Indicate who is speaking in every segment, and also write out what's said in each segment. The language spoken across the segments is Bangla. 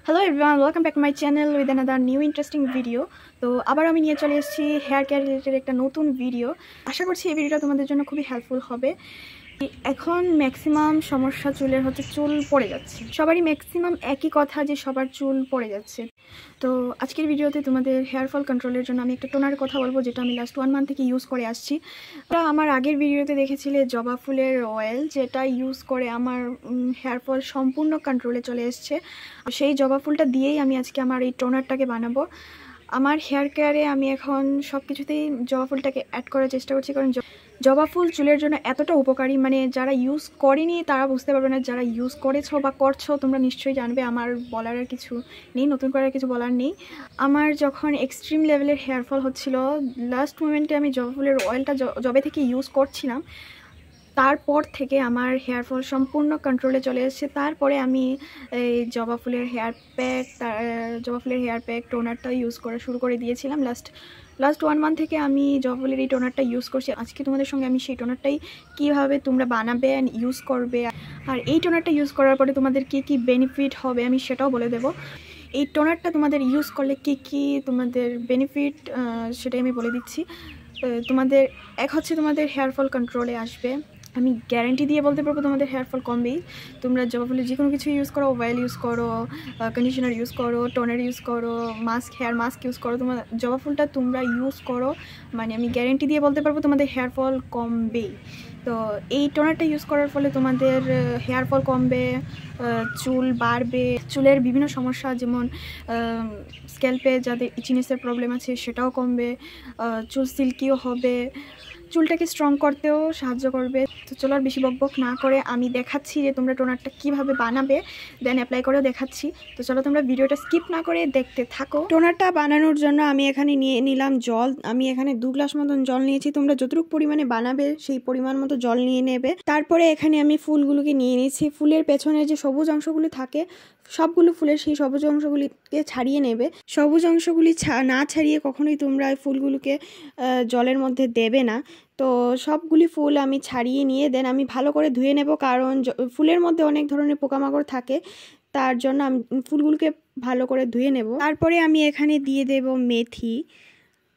Speaker 1: Hello everyone, welcome back to my channel with another new interesting video. তো আবার আমি নিয়ে চলে এসেছি হেয়ার কেয়ার রিলেটেড একটা নতুন ভিডিও। আশা করছি এই ভিডিওটা তোমাদের জন্য খুবই হেল্পফুল হবে। এখন ম্যাক্সিমাম সমস্যা চুলের হচ্ছে চুল পড়ে যাচ্ছে। সবারই ম্যাক্সিমাম একই কথা যে সবার চুল পড়ে যাচ্ছে। তো আজকের ভিডিওতে তোমাদের হেয়ার ফল কন্ট্রোলের জন্য আমি একটা টোনার কথা বলবো, যেটা আমি লাস্ট 1 মান্থ থেকে ইউজ করে আসছি। আমার আগের ভিডিওতে দেখেছিলে জবা ফুলের অয়েল, যেটা ইউজ করে আমার হেয়ার ফল সম্পূর্ণ কন্ট্রোলে চলে এসছে। সেই জবা ফুলটা দিয়েই আমি আজকে আমার এই টোনারটাকে বানাবো। আমার হেয়ার কেয়ারে আমি এখন সব কিছুতেই জবা ফুলটাকে অ্যাড করার চেষ্টা করছি, কারণ জবা ফুল চুলের জন্য এতটা উপকারী, মানে যারা ইউজ করেনি তারা বুঝতে পারবে না, যারা ইউজ করেছো বা করছো তোমরা নিশ্চয়ই জানবে। আমার বলার আর কিছু নেই, নতুন করে কিছু বলার নেই। আমার যখন এক্সট্রিম লেভেলের হেয়ার ফল হচ্ছিল, লাস্ট মোমেন্টে আমি জবা ফুলের অয়েলটা জবে থেকে ইউজ করছিলাম, তারপর থেকে আমার হেয়ার ফল সম্পূর্ণ কন্ট্রোলে চলে এসেছে। তারপরে আমি এই জবা ফুলের হেয়ার প্যাক টোনারটা ইউজ করা শুরু করে দিয়েছিলাম। লাস্ট 1 মান্থ থেকে আমি জবা ফুলের এই টোনারটা ইউজ করছি। আজকে তোমাদের সঙ্গে আমি সেই টোনারটাই কীভাবে তোমরা বানাবে অ্যান্ড ইউজ করবে, আর এই টোনারটা ইউজ করার পরে তোমাদের কী বেনিফিট হবে আমি সেটাও বলে দেবো। এই টোনারটা তোমাদের ইউজ করলে কী তোমাদের বেনিফিট সেটাই আমি বলে দিচ্ছি। তোমাদের তোমাদের হেয়ার ফল কন্ট্রোলে আসবে, আমি গ্যারান্টি দিয়ে বলতে পারবো তোমাদের হেয়ার ফল কমবেই। তোমরা জবা ফুলের যে কোনো কিছু ইউজ করো, অয়েল ইউজ করো, কন্ডিশনার ইউজ করো, টোনার ইউজ করো, হেয়ার মাস্ক ইউজ করো, তোমার জবা ফুলটা তোমরা ইউজ করো, মানে আমি গ্যারান্টি দিয়ে বলতে পারবো তোমাদের হেয়ার ফল কমবেই। তো এই টোনারটা ইউজ করার ফলে তোমাদের হেয়ার ফল কমবে, চুল বাড়বে, চুলের বিভিন্ন সমস্যা যেমন স্ক্যাল্পে যাদের ইচিনেসের প্রবলেম আছে সেটাও কমবে, চুল সিল্কিও হবে, চুলটাকে স্ট্রং করতেও সাহায্য করবে। তো চলো আর বেশি বকবক না করে আমি দেখাচ্ছি যে তোমরা টোনারটা কীভাবে বানাবে, দেন অ্যাপ্লাই করেও দেখাচ্ছি। তো চলো তোমরা ভিডিওটা স্কিপ না করে দেখতে থাকো। টোনারটা বানানোর জন্য আমি এখানে নিয়ে নিলাম জল। আমি এখানে 2 গ্লাস মতন জল নিয়েছি। তোমরা যতটুকু পরিমাণে বানাবে সেই পরিমাণ মতো জল নিয়ে নেবে। তারপরে এখানে আমি ফুলগুলোকে নিয়ে নিয়েছি। ফুলের পেছনে যে সবুজ অংশগুলি থাকে, সবগুলো ফুলের সেই সবুজ অংশগুলিকে ছাড়িয়ে নেবে। সবুজ অংশগুলি না ছাড়িয়ে কখনোই তোমরা ফুলগুলোকে জলের মধ্যে দেবে না। তো সবগুলি ফুল আমি ছাড়িয়ে নিয়ে দেন আমি ভালো করে ধুয়ে নেব, কারণ ফুলের মধ্যে অনেক ধরনের পোকামাকড় থাকে, তার জন্য আমি ফুলগুলোকে ভালো করে ধুয়ে নেব। তারপরে আমি এখানে দিয়ে দেব মেথি।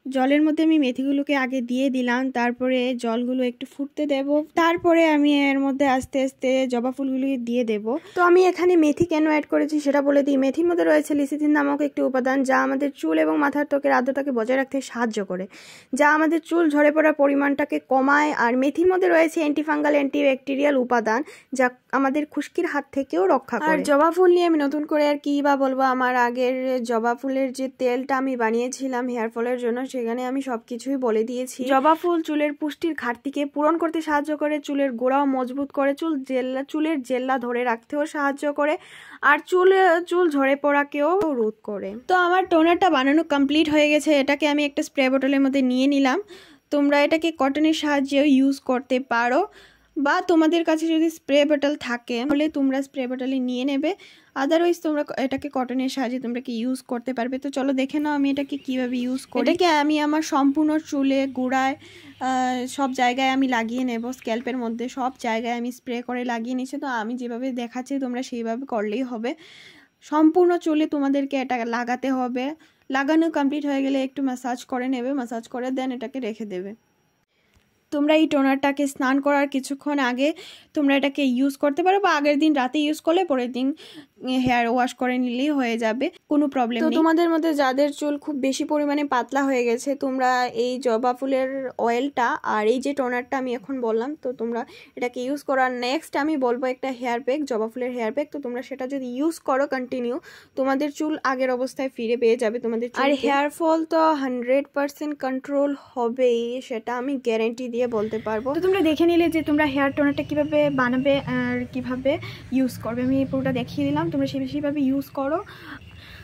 Speaker 1: জলের মধ্যে আমি মেথিগুলোকে আগে দিয়ে দিলাম, তারপরে জলগুলো একটু ফুটতে দেব, তারপরে আমি এর মধ্যে আস্তে আস্তে জবা ফুলগুলি দিয়ে দেব। তো আমি এখানে মেথি কেন অ্যাড করেছি সেটা বলে দিই। মেথির মধ্যে রয়েছে লিসিথিন নামক একটি উপাদান, যা আমাদের চুল এবং মাথার ত্বকের আর্দ্রতাকে বজায় রাখতে সাহায্য করে, যা আমাদের চুল ঝরে পড়ার পরিমাণটাকে কমায়। আর মেথির মধ্যে রয়েছে অ্যান্টিফাঙ্গাল অ্যান্টিব্যাকটেরিয়াল উপাদান, যা আমাদের খুশকির হাত থেকেও রক্ষা করে। আর জবা ফুল নিয়ে আমি নতুন করে আর কি বা বলবো, আমার আগের জবা ফুলের যে তেলটা আমি বানিয়েছিলাম হেয়ার ফলের জন্য, সেখানে আমি সবকিছুই বলে দিয়েছি। জবা ফুল চুলের পুষ্টির ঘাটতিকে পূরণ করতে সাহায্য করে, চুলের গোড়াও মজবুত করে, চুলের জেল্লা ধরে রাখতেও সাহায্য করে, আর চুল ঝরে পড়াকেও রোধ করে। তো আমার টোনারটা বানানো কমপ্লিট হয়ে গেছে। এটাকে আমি একটা স্প্রে বোতলের মধ্যে নিয়ে নিলাম। তোমরা এটাকে কটনের সাহায্যেও ইউজ করতে পারো, বা তোমাদের কাছে যদি স্প্রে বোতল থাকে তাহলে তোমরা স্প্রে বোতলে নিয়ে নেবে, আদারওয়াইজ তোমরা এটাকে কটনের সাহায্যে তোমরা কি ইউজ করতে পারবে। তো চলো দেখে নাও আমি এটাকে কীভাবে ইউজ করি। এটাকে আমি আমার সম্পূর্ণ চুলে, গোড়ায়, সব জায়গায় আমি লাগিয়ে নেব। স্ক্যাল্পের মধ্যে সব জায়গায় আমি স্প্রে করে লাগিয়ে নিয়েছি। তো আমি যেভাবে দেখাচ্ছি তোমরা সেইভাবে করলেই হবে। সম্পূর্ণ চুলে তোমাদেরকে এটা লাগাতে হবে। লাগানো কমপ্লিট হয়ে গেলে একটু ম্যাসাজ করে নেবে, ম্যাসাজ করে দেন এটাকে রেখে দেবে। তোমরা এই টোনারটাকে স্নান করার কিছুক্ষণ আগে তোমরা এটাকে ইউজ করতে পারো, বা আগের দিন রাতে ইউজ করলে পরের দিন হেয়ার ওয়াশ করে নিলেই হয়ে যাবে, কোনো প্রবলেম নেই। তো তোমাদের মধ্যে যাদের চুল খুব বেশি পরিমাণে পাতলা হয়ে গেছে, তোমরা এই জবা ফুলের অয়েলটা আর এই যে টোনারটা আমি এখন বললাম, তো তোমরা এটাকে ইউজ করো। আর নেক্সট আমি বলবো একটা হেয়ার প্যাক, জবা ফুলের হেয়ার প্যাক। তো তোমরা সেটা যদি ইউজ করো কন্টিনিউ, তোমাদের চুল আগের অবস্থায় ফিরে পেয়ে যাবে তোমাদের। আর হেয়ার ফল তো 100% কন্ট্রোল হবেই, সেটা আমি গ্যারান্টি দিয়ে বলতে পারবো। তো তোমরা দেখে নিলে যে তোমরা হেয়ার টোনারটা কীভাবে বানাবে আর কীভাবে ইউজ করবে, আমি পুরোটা দেখিয়ে দিলাম। তোমরা সেইভাবে ইউজ করো।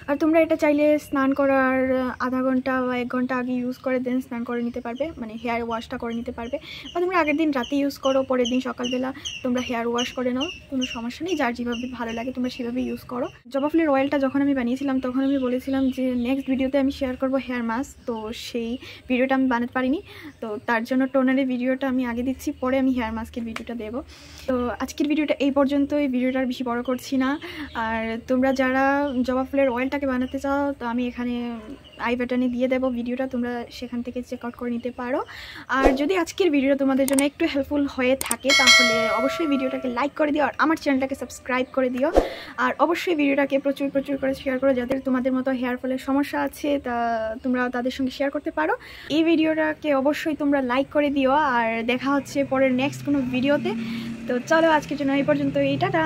Speaker 1: আর তোমরা এটা চাইলে স্নান করার আধা ঘন্টা বা 1 ঘন্টা আগে ইউজ করে দেন স্নান করে নিতে পারবে, মানে হেয়ার ওয়াশটা করে নিতে পারবে। বা তোমরা আগের দিন রাতে ইউজ করো, পরের দিন সকালবেলা তোমরা হেয়ার ওয়াশ করে নাও, কোনো সমস্যা নেই। যার যেভাবে ভালো লাগে তোমরা সেভাবে ইউজ করো। জবা ফুলের অয়েলটা যখন আমি বানিয়েছিলাম তখন আমি বলেছিলাম যে নেক্সট ভিডিওতে আমি শেয়ার করব হেয়ার মাস্ক, তো সেই ভিডিওটা আমি বানাতে পারিনি। তো তার জন্য টোনারের ভিডিওটা আমি আগে দিচ্ছি, পরে আমি হেয়ার মাস্কের ভিডিওটা দেবো। তো আজকের ভিডিওটা এই পর্যন্তই, ভিডিওটা আর বেশি বড় করছি না। আর তোমরা যারা জবা ফুলের অয়েলটাকে বানাতে চাও তো আমি এখানে আই বাটনে দিয়ে দেবো ভিডিওটা, তোমরা সেখান থেকে চেক আউট করে নিতে পারো। আর যদি আজকের ভিডিওটা তোমাদের জন্য একটু হেল্পফুল হয়ে থাকে তাহলে অবশ্যই ভিডিওটাকে লাইক করে দিও আর আমার চ্যানেলটাকে সাবস্ক্রাইব করে দিও। আর অবশ্যই ভিডিওটাকে প্রচুর প্রচুর করে শেয়ার করো, যাদের তোমাদের মতো হেয়ার ফলের সমস্যা আছে তা তোমরা তাদের সঙ্গে শেয়ার করতে পারো। এই ভিডিওটাকে অবশ্যই তোমরা লাইক করে দিও। আর দেখা হচ্ছে পরের নেক্সট কোনো ভিডিওতে। তো চলো আজকের জন্য এই পর্যন্ত, টাটা।